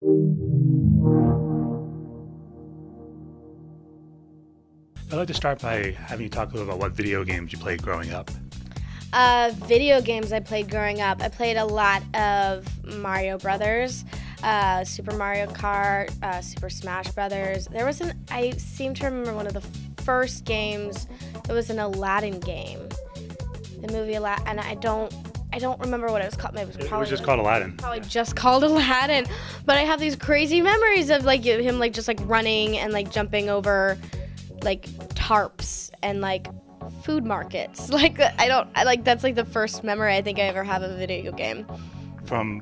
I'd like to start by having you talk a little about what video games you played growing up. Video games I played growing up. I played a lot of Mario Brothers, Super Mario Kart, Super Smash Brothers. I seem to remember one of the first games. It was an Aladdin game. The movie Aladdin, and I don't remember what it was called. It was just called Aladdin. Probably just called Aladdin. But I have these crazy memories of like him like just like running and like jumping over like tarps and like food markets. Like that's like the first memory I think I ever have of a video game. From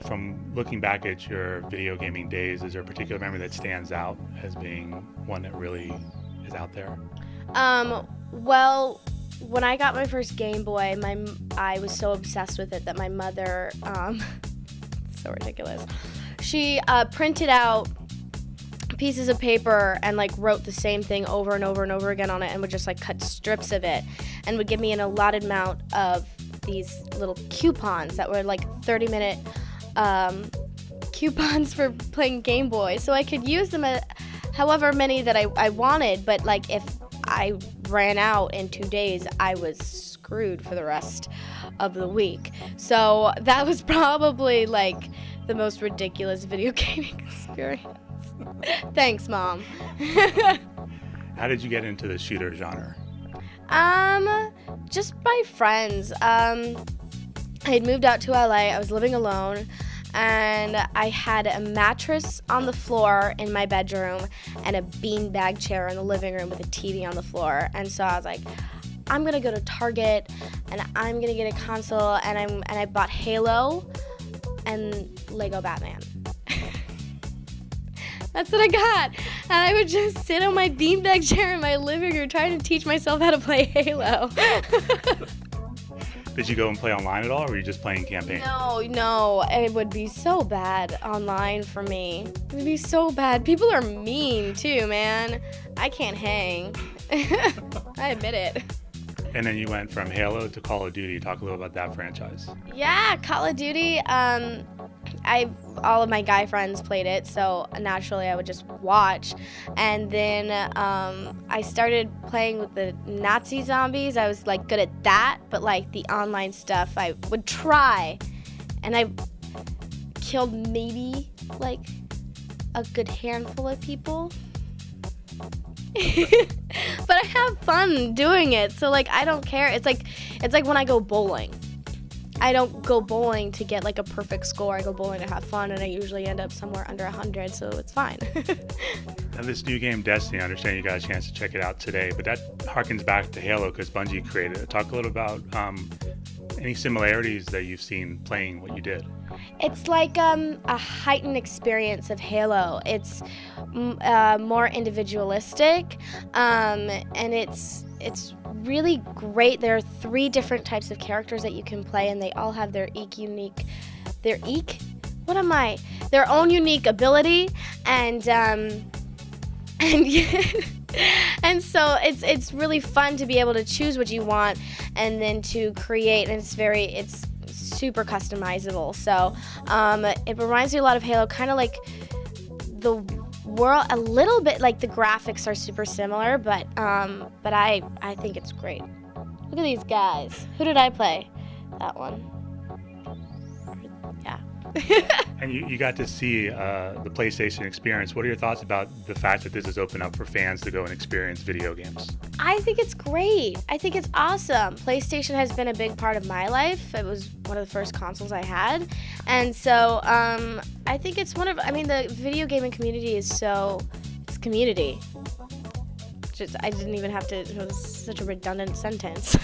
looking back at your video gaming days, is there a particular memory that stands out as being one that really is out there? Well, when I got my first Game Boy, I was so obsessed with it that my mother, so ridiculous. She printed out pieces of paper and like wrote the same thing over and over and over again on it, and would just like cut strips of it and would give me an allotted amount of these little coupons that were like 30-minute coupons for playing Game Boy, so I could use them however many that I wanted. But like if I ran out in 2 days, I was screwed for the rest of the week. So that was probably like the most ridiculous video gaming experience. Thanks, Mom. How did you get into the shooter genre? Just by friends. I had moved out to LA. I was living alone, and I had a mattress on the floor in my bedroom and a beanbag chair in the living room with a TV on the floor. And so I was like, I'm gonna go to Target and I'm gonna get a console, and I bought Halo and Lego Batman. That's what I got. And I would just sit on my beanbag chair in my living room trying to teach myself how to play Halo. Did you go and play online at all, or were you just playing campaign? No, it would be so bad online for me. It would be so bad. People are mean too, man. I can't hang. I admit it. And then you went from Halo to Call of Duty. Talk a little about that franchise. Yeah, Call of Duty. All of my guy friends played it, so naturally I would just watch. And then I started playing with the Nazi zombies. I was like good at that, but like the online stuff I would try, and I killed maybe like a good handful of people. But I have fun doing it, so like I don't care. It's like when I go bowling. I don't go bowling to get like a perfect score. I go bowling to have fun, and I usually end up somewhere under 100, so it's fine. Now this new game, Destiny, I understand you got a chance to check it out today, but that harkens back to Halo because Bungie created it. Talk a little about any similarities that you've seen playing what you did. It's like a heightened experience of Halo. It's more individualistic, and it's really great. There are 3 different types of characters that you can play, and they all have their own unique ability, and and so it's really fun to be able to choose what you want and then to create, and it's super customizable. So it reminds me a lot of Halo, kind of like the world, a little bit like the graphics are super similar, but I think it's great. Look at these guys. Who did I play? That one. Yeah. And you got to see the PlayStation experience. What are your thoughts about the fact that this is open up for fans to go and experience video games? I think it's great. I think it's awesome. PlayStation has been a big part of my life. It was one of the first consoles I had. And so I think it's the video gaming community it's community. I didn't even have to, it was such a redundant sentence.